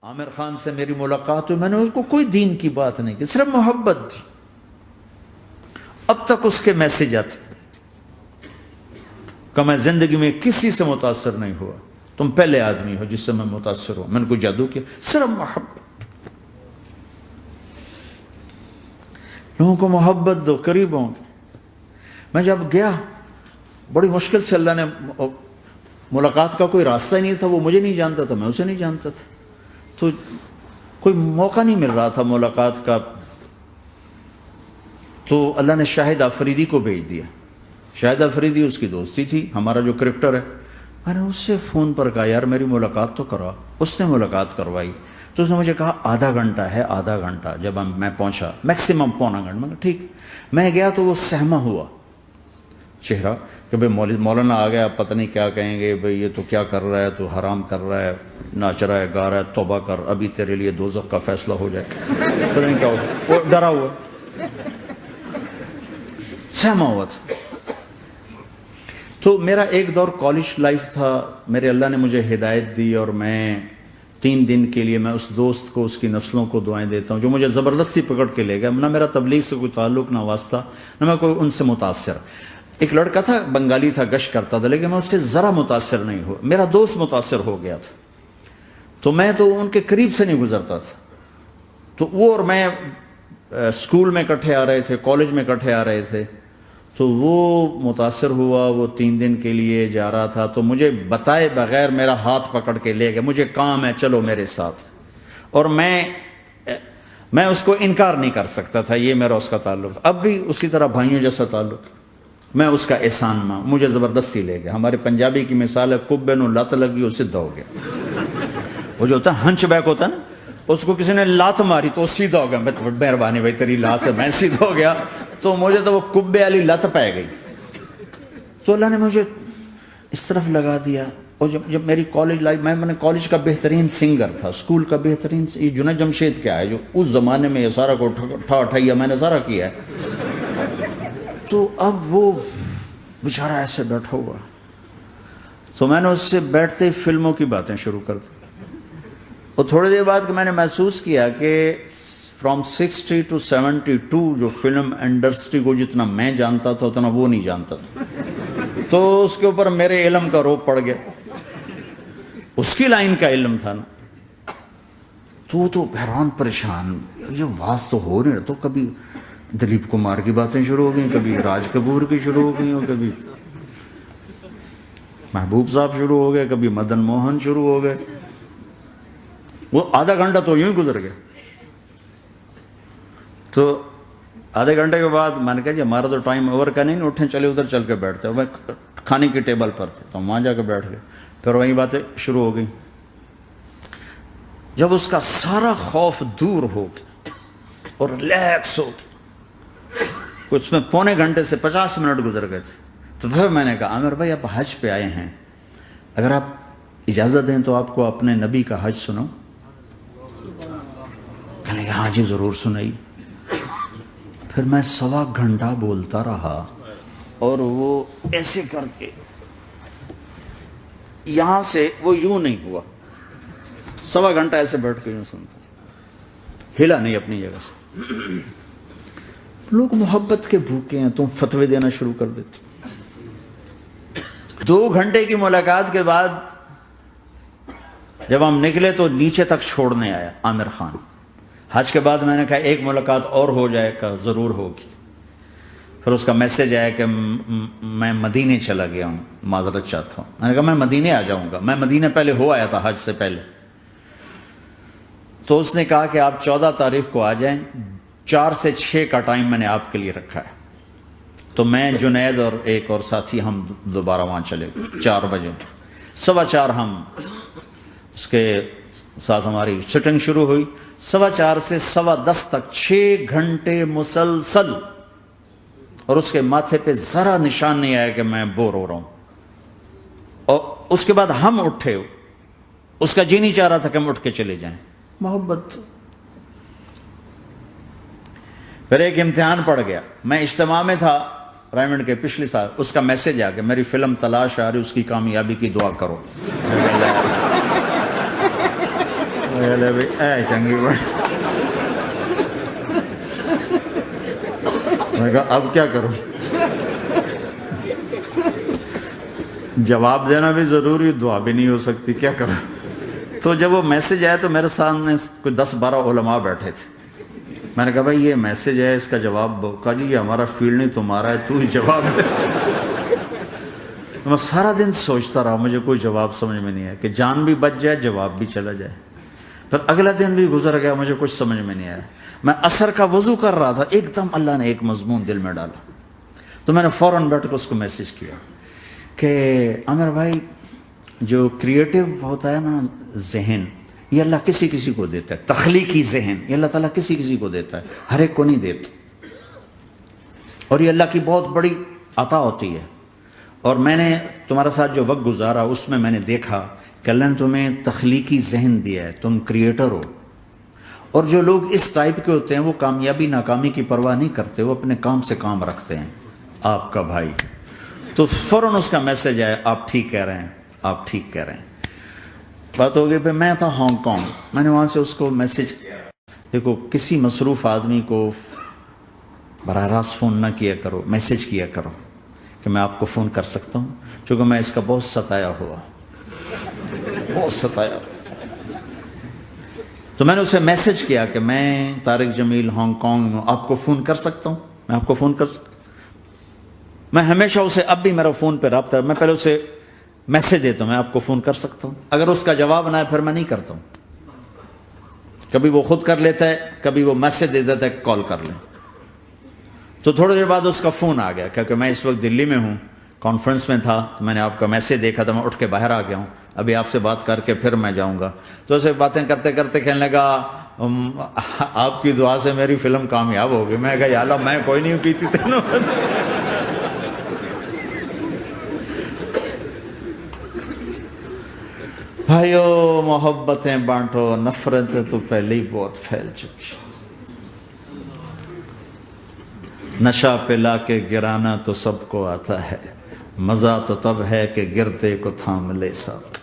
عامر خان سے میری ملاقات ہوئی، میں نے اس کو کوئی دین کی بات نہیں کی، صرف محبت تھی۔ اب تک اس کے میسج آتے کہ میں زندگی میں کسی سے متاثر نہیں ہوا، تم پہلے آدمی ہو جس سے میں متاثر ہوں، میں نے کوئی جادو کیا، صرف محبت۔ لوگوں کو محبت دو، قریب ہوں گے۔ میں جب گیا بڑی مشکل سے اللہ نے، ملاقات کا کوئی راستہ ہی نہیں تھا، وہ مجھے نہیں جانتا تھا، میں اسے نہیں جانتا تھا، تو کوئی موقع نہیں مل رہا تھا ملاقات کا۔ تو اللہ نے شاہد آفریدی کو بھیج دیا۔ شاہد آفریدی اس کی دوستی تھی، ہمارا جو کرکٹر ہے۔ میں نے اس سے فون پر کہا یار میری ملاقات تو کروا۔ اس نے ملاقات کروائی تو اس نے مجھے کہا آدھا گھنٹہ ہے، آدھا گھنٹہ۔ جب میں پہنچا میکسیمم پونا گھنٹہ، میں نے کہا ٹھیک۔ میں گیا تو وہ سہما ہوا چہرہ کہ بھئی مولانا آ گیا، پتہ نہیں کیا کہیں گے، بھئی یہ تو کیا کر رہا ہے، تو حرام کر رہا ہے، ناچ رہا ہے، گا رہا ہے، توبہ کر، ابھی تیرے لیے دوزخ کا فیصلہ ہو جائے، پتہ نہیں کیا ہوگا۔ وہ ڈرا ہوا سہما ہوا تھا۔ تو میرا ایک دور کالج لائف تھا، میرے اللہ نے مجھے ہدایت دی، اور میں 3 دن کے لیے میں اس دوست کو، اس کی نسلوں کو دعائیں دیتا ہوں جو مجھے زبردستی پکڑ کے لے گیا۔ نہ میرا تبلیغ سے کوئی تعلق، نہ واسطہ، نہ میں کوئی ان سے متاثر۔ ایک لڑکا تھا، بنگالی تھا، گشت کرتا تھا، لیکن میں اس سے ذرا متاثر نہیں ہوا۔ میرا دوست متاثر ہو گیا تھا، تو میں تو ان کے قریب سے نہیں گزرتا تھا۔ تو وہ اور میں اسکول میں اکٹھے آ رہے تھے، کالج میں اکٹھے آ رہے تھے، تو وہ متاثر ہوا، وہ 3 دن کے لیے جا رہا تھا، تو مجھے بتائے بغیر میرا ہاتھ پکڑ کے لے گیا، مجھے کام ہے چلو میرے ساتھ۔ اور میں اس کو انکار نہیں کر سکتا تھا، یہ میرا اس کا تعلق تھا، اب بھی اسی طرح بھائیوں جیسا تعلق۔ میں اس کا احسان ماں، مجھے زبردستی لے گیا۔ ہمارے پنجابی کی مثال ہے، کبے نو لت لگی، وہ سیدھا ہو گیا۔ وہ جو ہوتا ہے ہنچ بیک ہوتا ہے نا، اس کو کسی نے لات ماری تو وہ سیدھا ہو گیا۔ مہربانی بھائی تیری لات سے میں سیدھا ہو گیا، تو مجھے تو وہ کبے والی لت پہ گئی۔ تو اللہ نے مجھے اس طرف لگا دیا۔ اور جب میری کالج لائف، میں نے کالج کا بہترین سنگر تھا، اسکول کا بہترین، یہ جنید جمشید کیا ہے جو اس زمانے میں یہ سارا کو اٹھایا میں نے سارا کیا ہے۔ تو اب وہ بیچارہ ایسے بیٹھا ہوا، تو میں نے اس سے بیٹھتے ہی فلموں کی باتیں شروع کر دی۔ اور تھوڑی دیر بعد کہ میں نے محسوس کیا کہ فرام 60 to 72 جو فلم انڈسٹری کو جتنا میں جانتا تھا اتنا وہ نہیں جانتا تھا۔ تو اس کے اوپر میرے علم کا روپ پڑ گیا، اس کی لائن کا علم تھا نا۔ تو حیران پریشان، یہ واز تو ہو نہیں رہا، تو کبھی دلیپ کمار کی باتیں شروع ہو گئیں، کبھی راج کپور کی شروع ہو گئیں، اور کبھی محبوب صاحب شروع ہو گئے، کبھی مدن موہن شروع ہو گئے۔ وہ آدھا گھنٹہ تو یوں ہی گزر گیا۔ تو آدھے گھنٹے کے بعد میں نے کہا جی ہمارا تو ٹائم اوور کا نہیں، اٹھیں چلے ادھر چل کے بیٹھتے ہیں۔ میں کھانے کی ٹیبل پر تھے تو وہاں جا کے بیٹھ گئے، پھر وہیں باتیں شروع ہو گئیں۔ جب اس کا سارا خوف دور ہو گیا اور ریلیکس ہو گیا، اس میں پونے گھنٹے سے 50 منٹ گزر گئے تھے، تو پھر میں نے کہا عامر بھائی آپ حج پہ آئے ہیں، اگر آپ اجازت دیں تو آپ کو اپنے نبی کا حج سناؤں؟ کہنے لگا ہاں جی ضرور سنائی۔ پھر میں 1.25 گھنٹہ بولتا رہا، اور وہ ایسے کر کے یہاں سے وہ یوں نہیں ہوا، 1.25 گھنٹہ ایسے بیٹھ کے یوں سنتا، ہلا نہیں اپنی جگہ سے۔ لوگ محبت کے بھوکے ہیں، تم فتوے دینا شروع کر دیتے۔ 2 گھنٹے کی ملاقات کے بعد جب ہم نکلے تو نیچے تک چھوڑنے آیا عامر خان۔ حج کے بعد میں نے کہا ایک ملاقات اور ہو جائے گا، ضرور ہوگی۔ پھر اس کا میسج آیا کہ میں مدینے چلا گیا ہوں، معذرت چاہتا ہوں۔ میں نے کہا میں مدینے آ جاؤں گا، میں مدینے پہلے ہو آیا تھا حج سے پہلے۔ تو اس نے کہا کہ آپ 14 تاریخ کو آ جائیں، 4 سے 6 کا ٹائم میں نے آپ کے لیے رکھا ہے۔ تو میں، جنید اور ایک اور ساتھی ہم دوبارہ وہاں چلے گئے 4 بجے، 4:15 ہم اس کے ساتھ ہماری شوٹنگ شروع ہوئی۔ 4:15 سے 10:15 تک 6 گھنٹے مسلسل، اور اس کے ماتھے پہ ذرا نشان نہیں آیا کہ میں بور ہو رہا ہوں۔ اور اس کے بعد ہم اٹھے، اس کا جی نہیں چاہ رہا تھا کہ ہم اٹھ کے چلے جائیں، محبت۔ پھر ایک امتحان پڑ گیا، میں اجتماع میں تھا رائمنڈ کے پچھلے سال، اس کا میسج آ گیا میری فلم تلاش آ رہی، اس کی کامیابی کی دعا کرو۔ اے چنگی بڑی. میں کہا اب کیا کروں؟ جواب دینا بھی ضروری، دعا بھی نہیں ہو سکتی، کیا کروں؟ تو جب وہ میسج آیا تو میرے سامنے کوئی 10-12 علماء بیٹھے تھے. میں نے کہا بھائی یہ میسج ہے، اس کا جواب. کہا جی یہ ہمارا فیلڈ نہیں تمہارا ہے، تو ہی جواب دے. میں سارا دن سوچتا رہا، مجھے کوئی جواب سمجھ میں نہیں آیا کہ جان بھی بچ جائے، جواب بھی چلا جائے. پھر اگلا دن بھی گزر گیا، مجھے کچھ سمجھ میں نہیں آیا. میں عصر کا وضو کر رہا تھا، ایک دم اللہ نے ایک مضمون دل میں ڈالا. تو میں نے فوراً بیٹھ کے اس کو میسج کیا کہ عامر بھائی، جو کریٹیو ہوتا ہے نا ذہن، یہ اللہ کسی کسی کو دیتا ہے. تخلیقی ذہن یہ اللہ تعالیٰ کسی کسی کو دیتا ہے، ہر ایک کو نہیں دیتا. اور یہ اللہ کی بہت بڑی عطا ہوتی ہے. اور میں نے تمہارے ساتھ جو وقت گزارا اس میں میں نے دیکھا کہ اللہ نے تمہیں تخلیقی ذہن دیا ہے، تم کریٹر ہو. اور جو لوگ اس ٹائپ کے ہوتے ہیں وہ کامیابی ناکامی کی پرواہ نہیں کرتے، وہ اپنے کام سے کام رکھتے ہیں. آپ کا بھائی تو فوراً اس کا میسج آیا، آپ ٹھیک کہہ رہے ہیں، آپ ٹھیک کہہ رہے ہیں. بات ہو گئی. پھر میں تھا ہانگ کانگ، میں نے وہاں سے اس کو میسج کیا. دیکھو کسی مصروف آدمی کو براہ راست فون نہ کیا کرو، میسج کیا کرو کہ میں آپ کو فون کر سکتا ہوں، چونکہ میں اس کا بہت ستایا ہوا، بہت ستایا. تو میں نے اسے میسج کیا کہ میں طارق جمیل ہانگ کانگ میں آپ کو فون کر سکتا ہوں، میں آپ کو فون کر سکتا ہوں. میں ہمیشہ اسے، اب بھی میرا فون پہ رابطہ ہے، میں پہلے اسے میسج دیتا ہوں میں آپ کو فون کر سکتا ہوں. اگر اس کا جواب نہ ہے پھر میں نہیں کرتا ہوں. کبھی وہ خود کر لیتا ہے، کبھی وہ میسج دے دیتا ہے کال کر لیں. تو تھوڑی دیر بعد اس کا فون آ گیا، کیونکہ میں اس وقت دلی میں ہوں، کانفرنس میں تھا. تو میں نے آپ کا میسج دیکھا تھا، میں اٹھ کے باہر آ گیا ہوں، ابھی آپ سے بات کر کے پھر میں جاؤں گا. تو اسے باتیں کرتے کرتے کہنے لگا آپ کی دعا سے میری فلم کامیاب ہوگی. میں کہا یا اللہ میں کوئی نہیں کی تھی تینوں. بھائیو محبتیں بانٹو، نفرتیں تو پہلے ہی بہت پھیل چکی. نشہ پلا کے گرانا تو سب کو آتا ہے، مزہ تو تب ہے کہ گرتے کو تھام لے ساتھ.